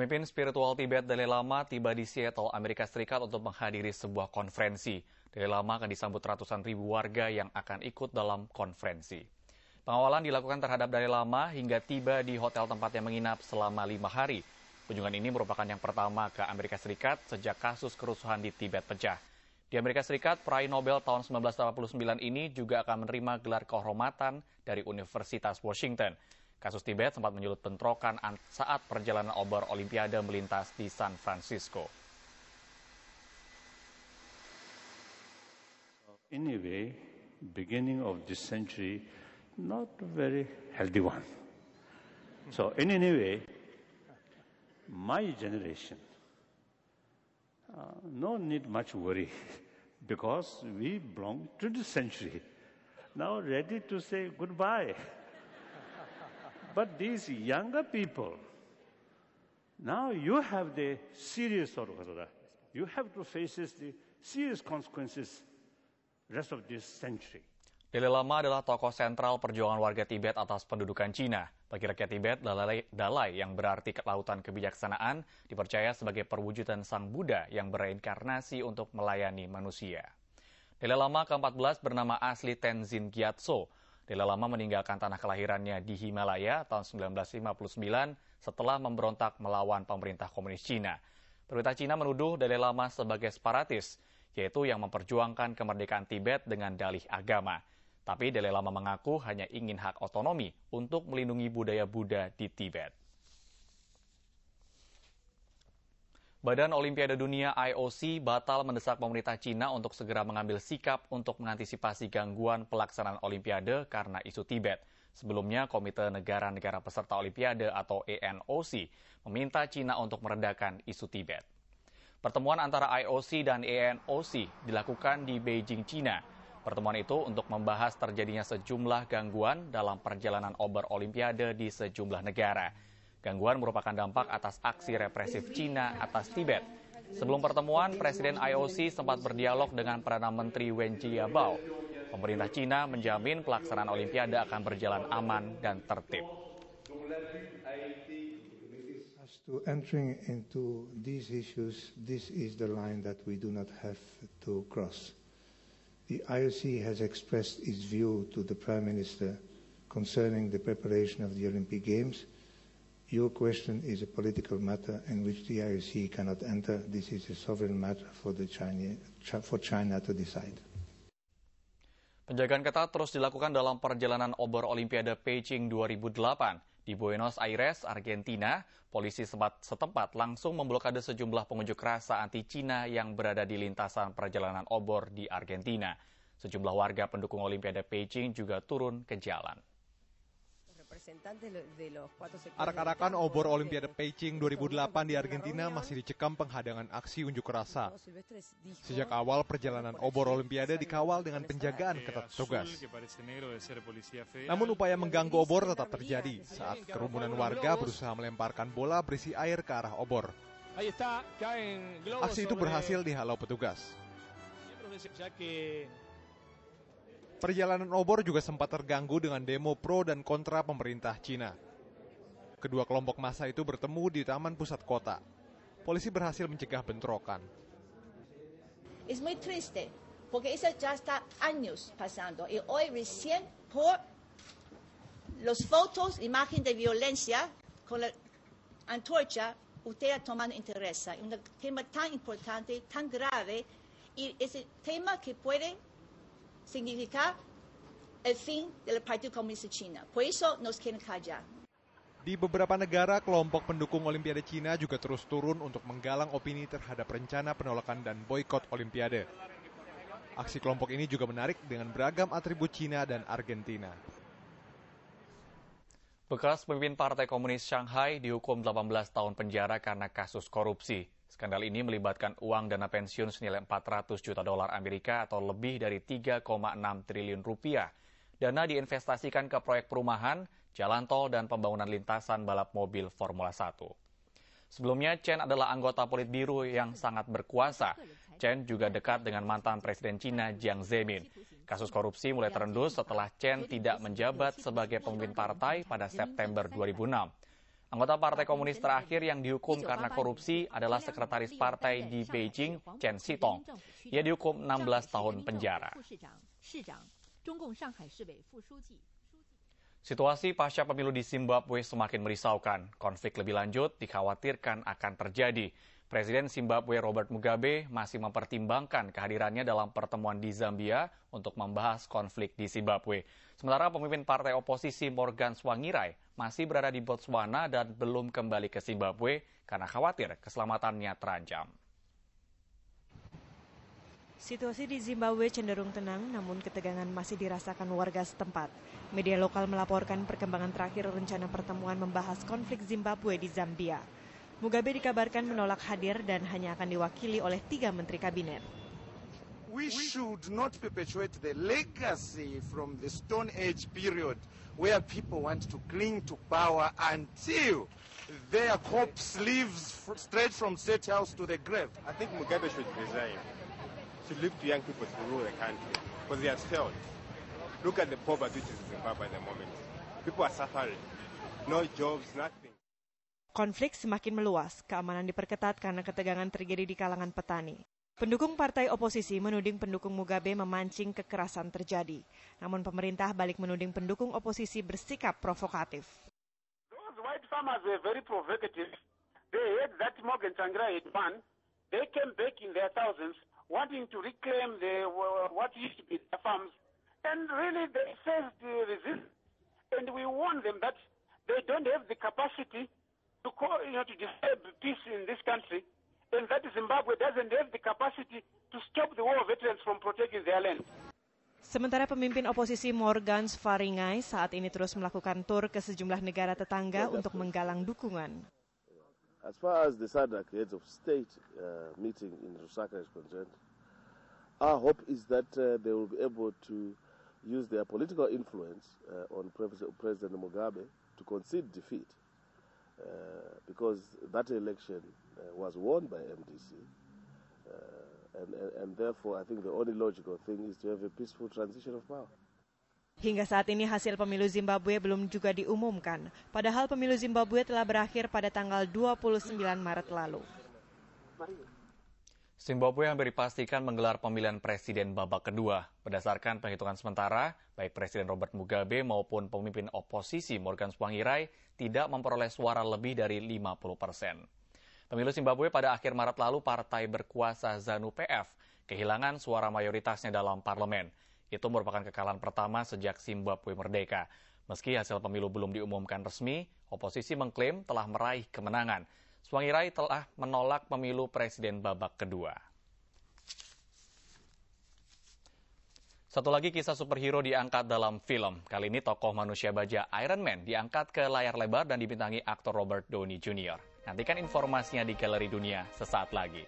Pemimpin spiritual Tibet Dalai Lama tiba di Seattle, Amerika Serikat untuk menghadiri sebuah konferensi. Dalai Lama akan disambut ratusan ribu warga yang akan ikut dalam konferensi. Pengawalan dilakukan terhadap Dalai Lama hingga tiba di hotel tempatnya menginap selama 5 hari. Kunjungan ini merupakan yang pertama ke Amerika Serikat sejak kasus kerusuhan di Tibet pecah. Di Amerika Serikat, peraih Nobel tahun 1989 ini juga akan menerima gelar kehormatan dari Universitas Washington. Kasus Tibet sempat menyulut bentrokan saat perjalanan obor Olimpiade melintas di San Francisco. In a way, beginning of this century, not a very healthy one. So in any way, my generation, no need much worry because we belong to this century. Now ready to say goodbye. But these younger people, now you have the serious you have to face the serious consequences rest of this century. Dalai Lama adalah tokoh sentral perjuangan warga Tibet atas pendudukan Cina. Bagi rakyat Tibet, Dalai yang berarti kelautan kebijaksanaan dipercaya sebagai perwujudan Sang Buddha yang bereinkarnasi untuk melayani manusia. Dalai Lama ke-14 bernama asli Tenzin Gyatso. Dalai Lama meninggalkan tanah kelahirannya di Himalaya tahun 1959 setelah memberontak melawan pemerintah komunis Cina. Pemerintah Cina menuduh Dalai Lama sebagai separatis, yaitu yang memperjuangkan kemerdekaan Tibet dengan dalih agama. Tapi Dalai Lama mengaku hanya ingin hak otonomi untuk melindungi budaya Buddha di Tibet. Badan Olimpiade Dunia IOC batal mendesak pemerintah Cina untuk segera mengambil sikap untuk mengantisipasi gangguan pelaksanaan Olimpiade karena isu Tibet. Sebelumnya, Komite Negara-Negara Peserta Olimpiade atau ENOC meminta Cina untuk meredakan isu Tibet. Pertemuan antara IOC dan ENOC dilakukan di Beijing, Cina. Pertemuan itu untuk membahas terjadinya sejumlah gangguan dalam perjalanan obor Olimpiade di sejumlah negara. Gangguan merupakan dampak atas aksi represif Cina atas Tibet. Sebelum pertemuan, Presiden IOC sempat berdialog dengan Perdana Menteri Wen Jiabao. Pemerintah Cina menjamin pelaksanaan Olimpiade akan berjalan aman dan tertib. As to entering into these issues, this is the line that we do not have to cross. The IOC has expressed its view to the Prime Minister concerning the preparation of the Olympic Games. Your question is a political matter in which the IOC cannot enter. This is a sovereign matter for China to decide. Penjagaan ketat terus dilakukan dalam perjalanan obor Olimpiade Beijing 2008. Di Buenos Aires, Argentina, polisi setempat langsung memblokade sejumlah pengunjuk rasa anti-Cina yang berada di lintasan perjalanan obor di Argentina. Sejumlah warga pendukung Olimpiade Beijing juga turun ke jalan. Arak-arakan obor Olimpiade Beijing 2008 di Argentina masih dicekam penghadangan aksi unjuk rasa. Sejak awal perjalanan obor Olimpiade dikawal dengan penjagaan ketat petugas. Namun upaya mengganggu obor tetap terjadi saat kerumunan warga berusaha melemparkan bola berisi air ke arah obor. Aksi itu berhasil dihalau petugas. Perjalanan obor juga sempat terganggu dengan demo pro dan kontra pemerintah Cina. Kedua kelompok massa itu bertemu di taman pusat kota. Polisi berhasil mencegah bentrokan. Es muy triste, porque eso ya está años pasando y hoy recién por los fotos, imagen de violencia con la antorcha, usted tomando interés. Un tema tan importante, tan grave y ese tema que puede significar el fin del Partido Comunista China. Por eso nos quieren callar. Di beberapa negara, kelompok pendukung Olimpiade Cina juga terus turun untuk menggalang opini terhadap rencana penolakan dan boikot Olimpiade. Aksi kelompok ini juga menarik dengan beragam atribut Cina dan Argentina. Bekas pemimpin Partai Komunis Shanghai dihukum 18 tahun penjara karena kasus korupsi. Skandal ini melibatkan uang dana pensiun senilai 400 juta dolar Amerika atau lebih dari 3,6 triliun rupiah. Dana diinvestasikan ke proyek perumahan, jalan tol, dan pembangunan lintasan balap mobil Formula 1. Sebelumnya, Chen adalah anggota Politbiro yang sangat berkuasa. Chen juga dekat dengan mantan Presiden Cina Jiang Zemin. Kasus korupsi mulai terendus setelah Chen tidak menjabat sebagai pemimpin partai pada September 2006. Anggota Partai Komunis terakhir yang dihukum karena korupsi adalah sekretaris partai di Beijing, Chen Xitong. Ia dihukum 16 tahun penjara. Situasi pasca pemilu di Zimbabwe semakin merisaukan. Konflik lebih lanjut dikhawatirkan akan terjadi. Presiden Zimbabwe Robert Mugabe masih mempertimbangkan kehadirannya dalam pertemuan di Zambia untuk membahas konflik di Zimbabwe. Sementara pemimpin partai oposisi Morgan Tsvangirai masih berada di Botswana dan belum kembali ke Zimbabwe karena khawatir keselamatannya terancam. Situasi di Zimbabwe cenderung tenang, namun ketegangan masih dirasakan warga setempat. Media lokal melaporkan perkembangan terakhir rencana pertemuan membahas konflik Zimbabwe di Zambia. Mugabe dikabarkan menolak hadir dan hanya akan diwakili oleh 3 menteri kabinet. We should not perpetuate the legacy from the Stone Age period where people want to cling to power until their corpse lives straight from State House to the grave. I think Mugabe should resign. Should leave to young people to rule the country because they have failed. Look at the poverty which is in Zimbabwe at the moment. People are suffering. No jobs, nothing. Konflik semakin meluas, keamanan diperketat karena ketegangan terjadi di kalangan petani. Pendukung partai oposisi menuding pendukung Mugabe memancing kekerasan terjadi. Namun pemerintah balik menuding pendukung oposisi bersikap provokatif. Those white farmers were very provocative. They heard that Morgan Tsvangirai had won. They came back in their thousands, wanting to reclaim what used to be their farms. And really they faced resistance. And we warned them that they don't have the capacity to disturb peace in this country. And that Zimbabwe doesn't have the capacity to stop the war veterans from protecting their land. Sementara pemimpin oposisi Morgan Tsvangirai saat ini terus melakukan tur ke sejumlah negara tetangga untuk menggalang dukungan. As far as the SADC heads of state meeting in Lusaka is concerned, our hope is that they will be able to use their political influence on President Mugabe to concede defeat. Because that election was won by MDC, and therefore I think the only logical thing is to have a peaceful transition of power. Hingga saat ini hasil pemilu Zimbabwe belum juga diumumkan, padahal pemilu Zimbabwe telah berakhir pada tanggal 29 Maret lalu. Zimbabwe hampir dipastikan menggelar pemilihan presiden babak kedua. Berdasarkan penghitungan sementara, baik Presiden Robert Mugabe maupun pemimpin oposisi Morgan Tsvangirai tidak memperoleh suara lebih dari 50%. Pemilu Zimbabwe pada akhir Maret lalu, partai berkuasa ZANU-PF kehilangan suara mayoritasnya dalam parlemen. Itu merupakan kekalahan pertama sejak Zimbabwe merdeka. Meski hasil pemilu belum diumumkan resmi, oposisi mengklaim telah meraih kemenangan. Tsvangirai telah menolak pemilu presiden babak kedua. Satu lagi kisah superhero diangkat dalam film. Kali ini tokoh manusia baja Iron Man diangkat ke layar lebar dan dibintangi aktor Robert Downey Jr. Nantikan informasinya di Galeri Dunia sesaat lagi.